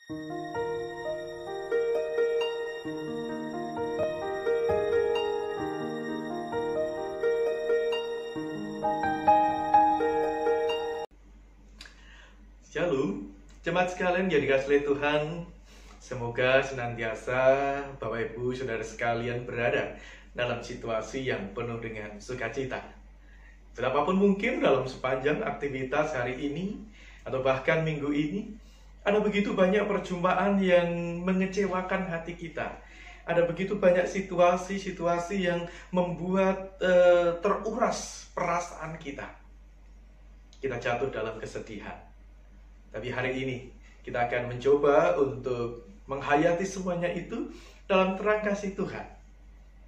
Shalom, jemaat sekalian yang dikasihi Tuhan. Semoga senantiasa Bapak Ibu Saudara sekalian berada dalam situasi yang penuh dengan sukacita. Betapapun mungkin dalam sepanjang aktivitas hari ini atau bahkan minggu ini, ada begitu banyak perjumpaan yang mengecewakan hati kita. Ada begitu banyak situasi-situasi yang membuat teruras perasaan kita. Kita jatuh dalam kesedihan. Tapi hari ini kita akan mencoba untuk menghayati semuanya itu dalam terang kasih Tuhan.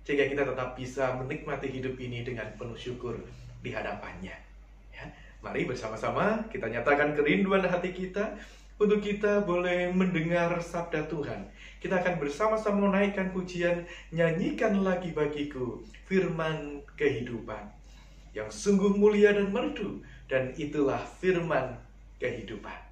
Sehingga kita tetap bisa menikmati hidup ini dengan penuh syukur di hadapannya. Ya, mari bersama-sama kita nyatakan kerinduan hati kita untuk kita boleh mendengar sabda Tuhan. Kita akan bersama-sama menaikkan pujian, nyanyikan lagi bagiku firman kehidupan. Yang sungguh mulia dan merdu, dan itulah firman kehidupan.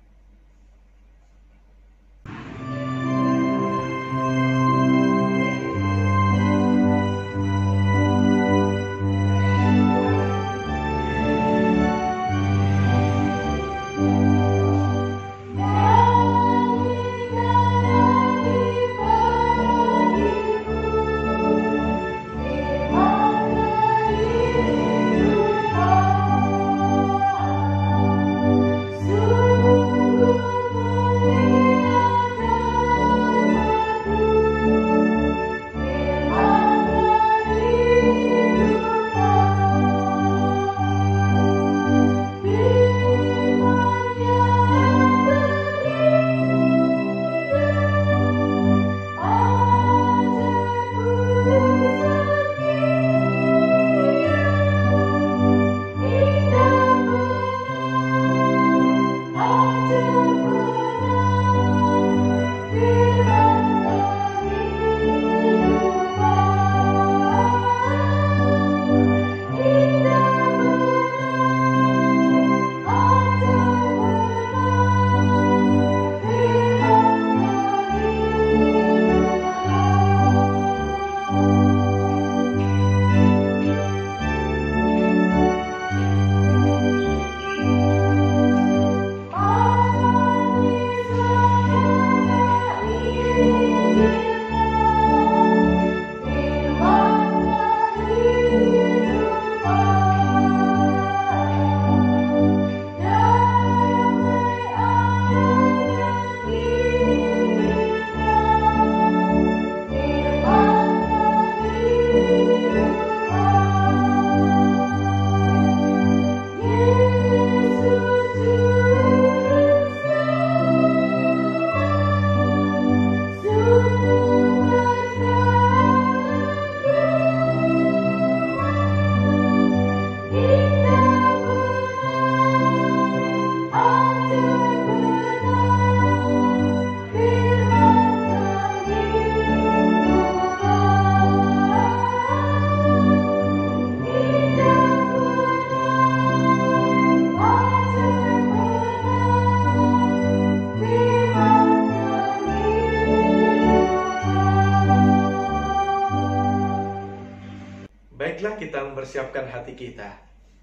Baiklah, kita mempersiapkan hati kita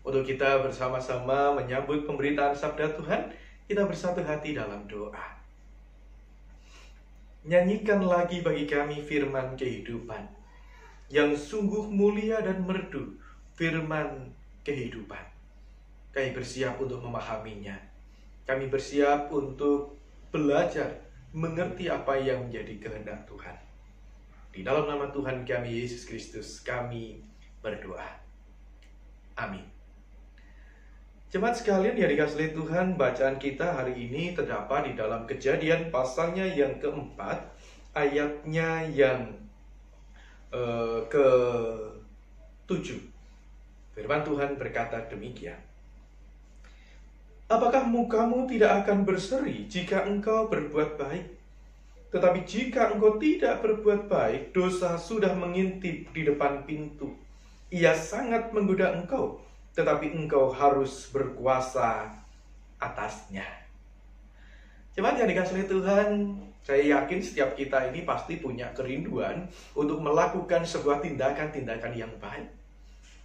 untuk kita bersama-sama menyambut pemberitaan sabda Tuhan. Kita bersatu hati dalam doa. Nyanyikan lagi bagi kami firman kehidupan, yang sungguh mulia dan merdu, firman kehidupan. Kami bersiap untuk memahaminya. Kami bersiap untuk belajar mengerti apa yang menjadi kehendak Tuhan. Di dalam nama Tuhan kami Yesus Kristus kami berdoa. Amin. Jemaat sekalian yang dikasihi Tuhan, bacaan kita hari ini terdapat di dalam Kejadian pasalnya yang keempat, ayatnya yang ke-7. Firman Tuhan berkata demikian. Apakah mukamu tidak akan berseri jika engkau berbuat baik? Tetapi jika engkau tidak berbuat baik, dosa sudah mengintip di depan pintu. Ia sangat menggoda engkau, tetapi engkau harus berkuasa atasnya. Jemaat yang dikasihi Tuhan, Saya yakin setiap kita ini pasti punya kerinduan untuk melakukan sebuah tindakan-tindakan yang baik.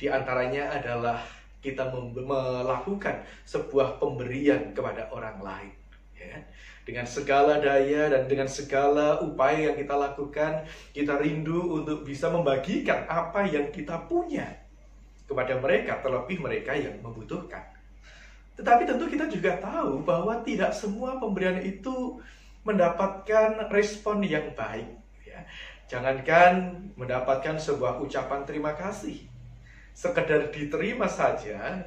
Di antaranya adalah kita melakukan sebuah pemberian kepada orang lain. Ya. Dengan segala daya dan dengan segala upaya yang kita lakukan, kita rindu untuk bisa membagikan apa yang kita punya kepada mereka, terlebih mereka yang membutuhkan. Tetapi tentu kita juga tahu bahwa tidak semua pemberian itu mendapatkan respon yang baik. Ya. Jangankan mendapatkan sebuah ucapan terima kasih, sekedar diterima saja,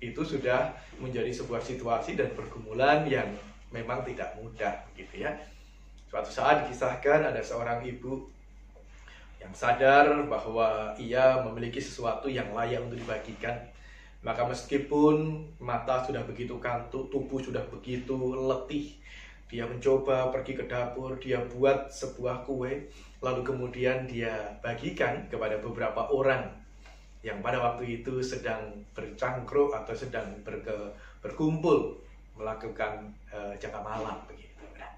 itu sudah menjadi sebuah situasi dan pergumulan yang memang tidak mudah, gitu ya. Suatu saat dikisahkan ada seorang ibu yang sadar bahwa ia memiliki sesuatu yang layak untuk dibagikan. Maka meskipun mata sudah begitu kantuk, tubuh sudah begitu letih, dia mencoba pergi ke dapur, dia buat sebuah kue, lalu kemudian dia bagikan kepada beberapa orang yang pada waktu itu sedang bercangkruk atau sedang berkumpul melakukan jaga malam begitu. Nah,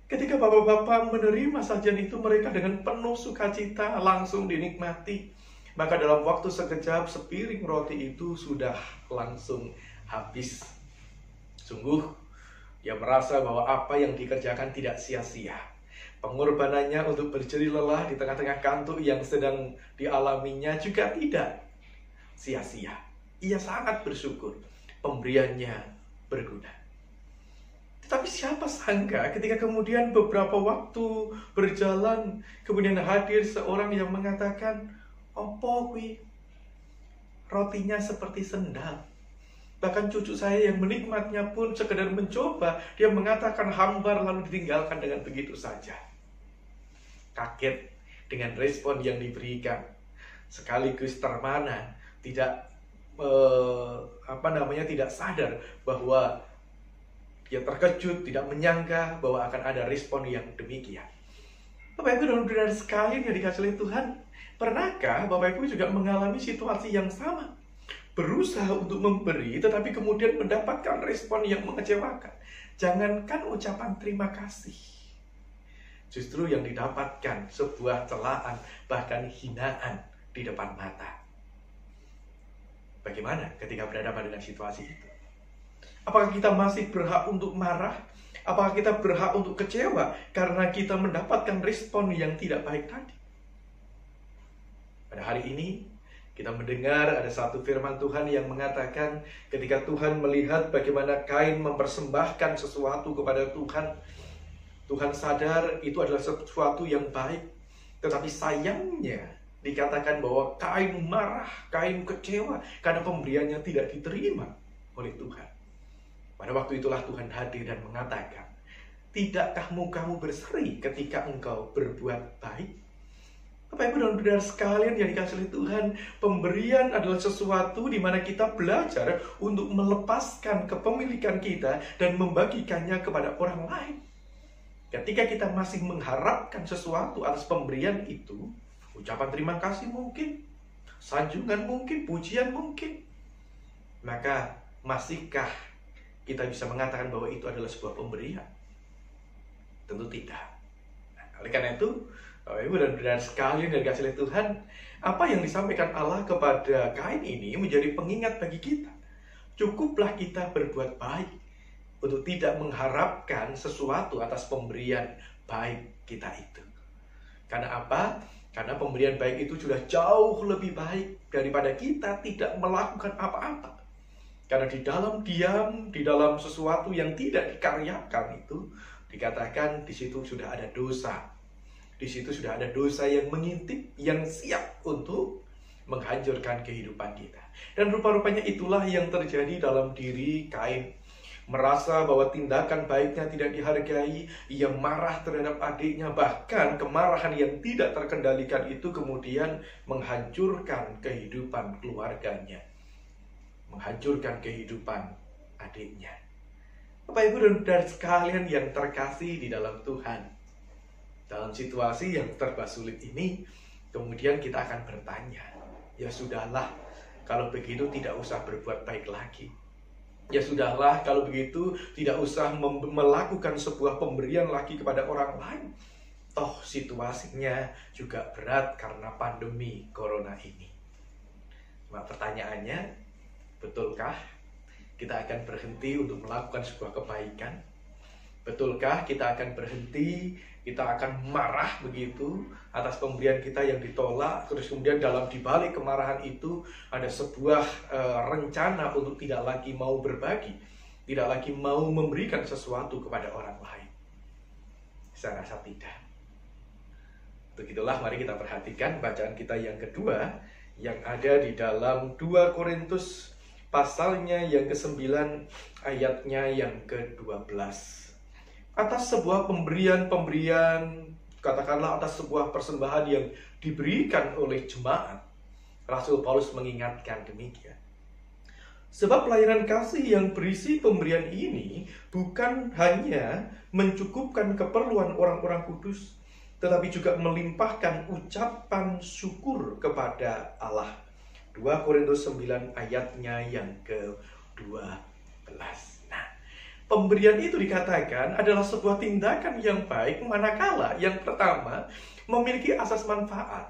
ketika bapak-bapak menerima sajian itu, mereka dengan penuh sukacita langsung dinikmati. Maka dalam waktu sekejap sepiring roti itu sudah langsung habis. Sungguh dia merasa bahwa apa yang dikerjakan tidak sia-sia. Pengorbanannya untuk berjerih lelah di tengah-tengah kantuk yang sedang dialaminya juga tidak sia-sia. Ia sangat bersyukur pemberiannya berguna. Tetapi siapa sangka ketika kemudian beberapa waktu berjalan, kemudian hadir seorang yang mengatakan, "Opo kuwi? Rotinya seperti sendal." Bahkan cucu saya yang menikmatnya pun sekedar mencoba, dia mengatakan hambar lalu ditinggalkan dengan begitu saja. Kaget dengan respon yang diberikan, sekaligus termana, tidak tidak sadar bahwa dia terkejut, tidak menyangka bahwa akan ada respon yang demikian. Bapak Ibu dan Saudara sekalian yang dikasihi oleh Tuhan, pernahkah Bapak Ibu juga mengalami situasi yang sama? Berusaha untuk memberi, tetapi kemudian mendapatkan respon yang mengecewakan. Jangankan ucapan terima kasih, justru yang didapatkan sebuah celaan, bahkan hinaan di depan mata. Bagaimana ketika berhadapan dengan situasi itu? Apakah kita masih berhak untuk marah? Apakah kita berhak untuk kecewa karena kita mendapatkan respon yang tidak baik tadi? Pada hari ini, kita mendengar ada satu firman Tuhan yang mengatakan ketika Tuhan melihat bagaimana Kain mempersembahkan sesuatu kepada Tuhan, Tuhan sadar itu adalah sesuatu yang baik. Tetapi sayangnya dikatakan bahwa Kain marah, Kain kecewa karena pemberiannya tidak diterima oleh Tuhan. Pada waktu itulah Tuhan hadir dan mengatakan, "Tidakkah mukamu berseri ketika engkau berbuat baik?" Bapak Ibu dan Saudara sekalian yang dikasihi oleh Tuhan, pemberian adalah sesuatu di mana kita belajar untuk melepaskan kepemilikan kita dan membagikannya kepada orang lain. Ketika kita masih mengharapkan sesuatu atas pemberian itu, ucapan terima kasih mungkin, sanjungan mungkin, pujian mungkin, maka masihkah kita bisa mengatakan bahwa itu adalah sebuah pemberian? Tentu tidak. Nah, oleh karena itu, Bapak Ibu dan Saudara sekalian yang dikasihi oleh Tuhan, apa yang disampaikan Allah kepada Kain ini menjadi pengingat bagi kita. Cukuplah kita berbuat baik untuk tidak mengharapkan sesuatu atas pemberian baik kita itu. Karena apa? Karena pemberian baik itu sudah jauh lebih baik daripada kita tidak melakukan apa-apa. Karena di dalam diam, di dalam sesuatu yang tidak dikaryakan itu, dikatakan di situ sudah ada dosa. Di situ sudah ada dosa yang mengintip, yang siap untuk menghancurkan kehidupan kita. Dan rupa-rupanya itulah yang terjadi dalam diri Kain. Merasa bahwa tindakan baiknya tidak dihargai, ia marah terhadap adiknya, bahkan kemarahan yang tidak terkendalikan itu kemudian menghancurkan kehidupan keluarganya, menghancurkan kehidupan adiknya. Bapak Ibu dan Saudara sekalian yang terkasih di dalam Tuhan, dalam situasi yang serba sulit ini, kemudian kita akan bertanya, ya sudahlah, kalau begitu tidak usah berbuat baik lagi. Ya sudahlah, kalau begitu tidak usah melakukan sebuah pemberian lagi kepada orang lain. Toh situasinya juga berat karena pandemi corona ini. Cuma pertanyaannya, betulkah kita akan berhenti untuk melakukan sebuah kebaikan? Betulkah kita akan berhenti, kita akan marah begitu atas pemberian kita yang ditolak, terus kemudian dalam dibalik kemarahan itu ada sebuah rencana untuk tidak lagi mau berbagi, tidak lagi mau memberikan sesuatu kepada orang lain? Saya rasa tidak. Untuk itulah mari kita perhatikan bacaan kita yang kedua yang ada di dalam 2 Korintus pasalnya yang ke-9 ayatnya yang ke-12. Atas sebuah pemberian, katakanlah atas sebuah persembahan yang diberikan oleh jemaat, Rasul Paulus mengingatkan demikian. Sebab pelayanan kasih yang berisi pemberian ini bukan hanya mencukupkan keperluan orang-orang kudus, tetapi juga melimpahkan ucapan syukur kepada Allah. 2 Korintus 9 ayatnya yang ke-12. Nah, pemberian itu dikatakan adalah sebuah tindakan yang baik manakala yang pertama memiliki asas manfaat,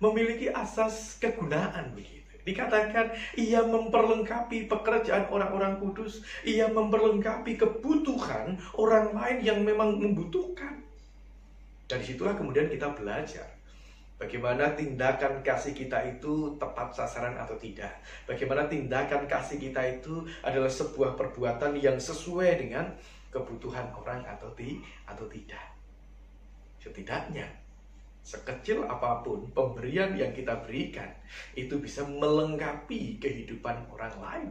memiliki asas kegunaan begitu. Dikatakan ia memperlengkapi pekerjaan orang-orang kudus, ia memperlengkapi kebutuhan orang lain yang memang membutuhkan. Dari situlah kemudian kita belajar bagaimana tindakan kasih kita itu tepat sasaran atau tidak. Bagaimana tindakan kasih kita itu adalah sebuah perbuatan yang sesuai dengan kebutuhan orang atau tidak. Setidaknya, sekecil apapun pemberian yang kita berikan, itu bisa melengkapi kehidupan orang lain.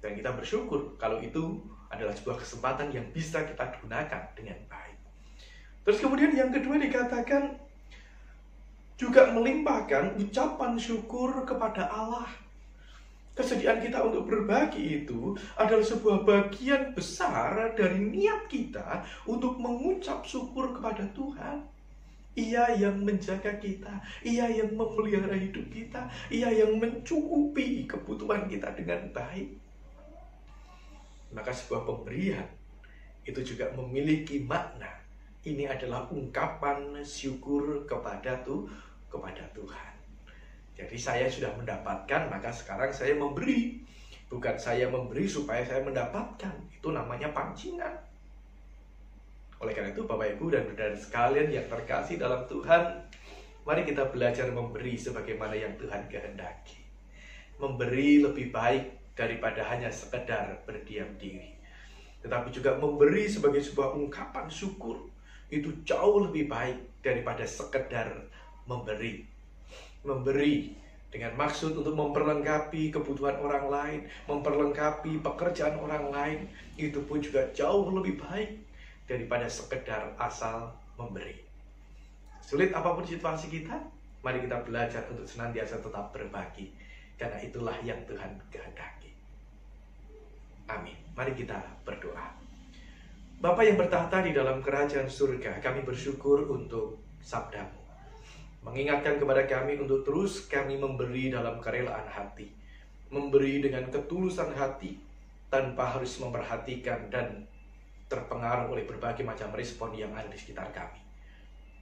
Dan kita bersyukur kalau itu adalah sebuah kesempatan yang bisa kita gunakan dengan baik. Terus kemudian yang kedua dikatakan juga melimpahkan ucapan syukur kepada Allah. Kesediaan kita untuk berbagi itu adalah sebuah bagian besar dari niat kita untuk mengucap syukur kepada Tuhan. Ia yang menjaga kita, Ia yang memelihara hidup kita, Ia yang mencukupi kebutuhan kita dengan baik. Maka sebuah pemberian itu juga memiliki makna. Ini adalah ungkapan syukur kepada Tuhan. Jadi saya sudah mendapatkan, maka sekarang saya memberi. Bukan saya memberi supaya saya mendapatkan. Itu namanya pancingan. Oleh karena itu Bapak Ibu dan saudara sekalian yang terkasih dalam Tuhan, mari kita belajar memberi sebagaimana yang Tuhan kehendaki. Memberi lebih baik daripada hanya sekedar berdiam diri. Tetapi juga memberi sebagai sebuah ungkapan syukur. Itu jauh lebih baik daripada sekedar memberi. Memberi dengan maksud untuk memperlengkapi kebutuhan orang lain, memperlengkapi pekerjaan orang lain, itu pun juga jauh lebih baik daripada sekedar asal memberi. Sulit apapun situasi kita, mari kita belajar untuk senantiasa tetap berbagi, karena itulah yang Tuhan kehendaki. Amin. Mari kita berdoa. Bapa yang bertahta di dalam kerajaan surga, kami bersyukur untuk sabda-Mu. Mengingatkan kepada kami untuk terus kami memberi dalam kerelaan hati. Memberi dengan ketulusan hati, tanpa harus memperhatikan dan terpengaruh oleh berbagai macam respon yang ada di sekitar kami.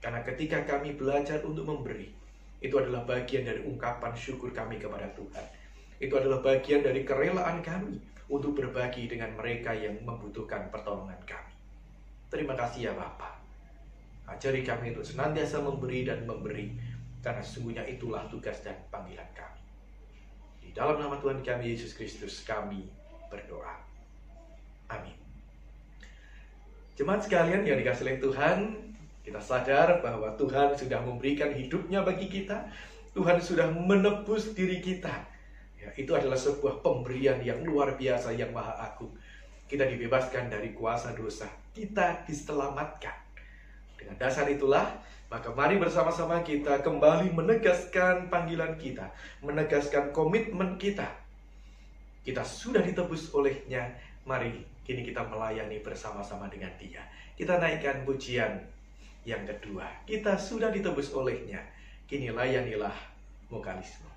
Karena ketika kami belajar untuk memberi, itu adalah bagian dari ungkapan syukur kami kepada Tuhan. Itu adalah bagian dari kerelaan kami untuk berbagi dengan mereka yang membutuhkan pertolongan kami. Terima kasih ya Bapa. Ajari kami untuk senantiasa memberi dan memberi, karena sesungguhnya itulah tugas dan panggilan kami. Di dalam nama Tuhan kami Yesus Kristus kami berdoa. Amin. Jemaat sekalian yang dikasihi oleh Tuhan, kita sadar bahwa Tuhan sudah memberikan hidupnya bagi kita. Tuhan sudah menebus diri kita. Ya, itu adalah sebuah pemberian yang luar biasa, yang maha agung. Kita dibebaskan dari kuasa dosa. Kita diselamatkan. Dengan dasar itulah, maka mari bersama-sama kita kembali menegaskan panggilan kita. Menegaskan komitmen kita. Kita sudah ditebus olehnya. Mari kini kita melayani bersama-sama dengan Dia. Kita naikkan pujian yang kedua. Kita sudah ditebus olehnya. Kini layanilah mukalisme.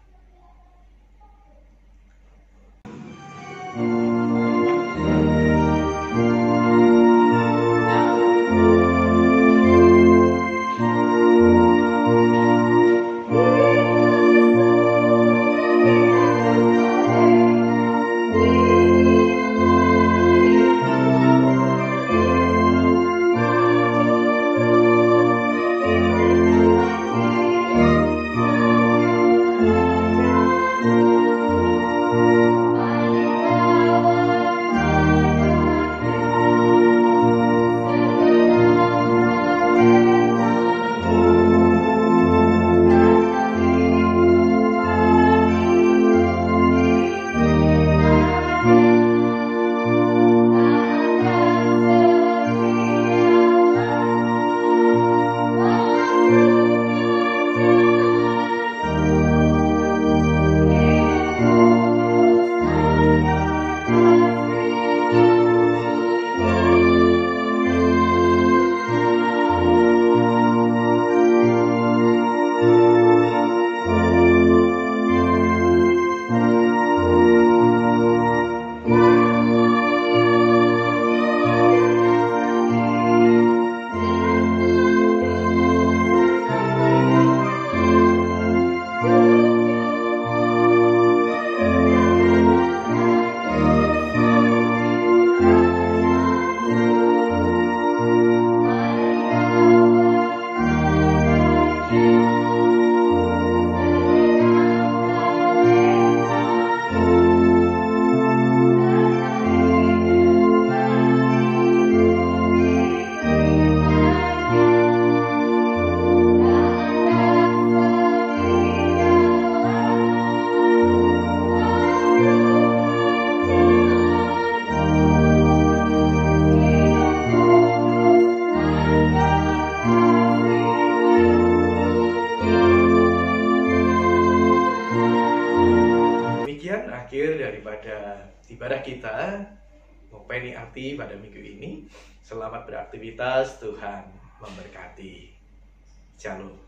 Demikian akhir daripada ibadah kita Mopeni Ati pada minggu ini. Selamat beraktivitas, Tuhan memberkati. Shalom.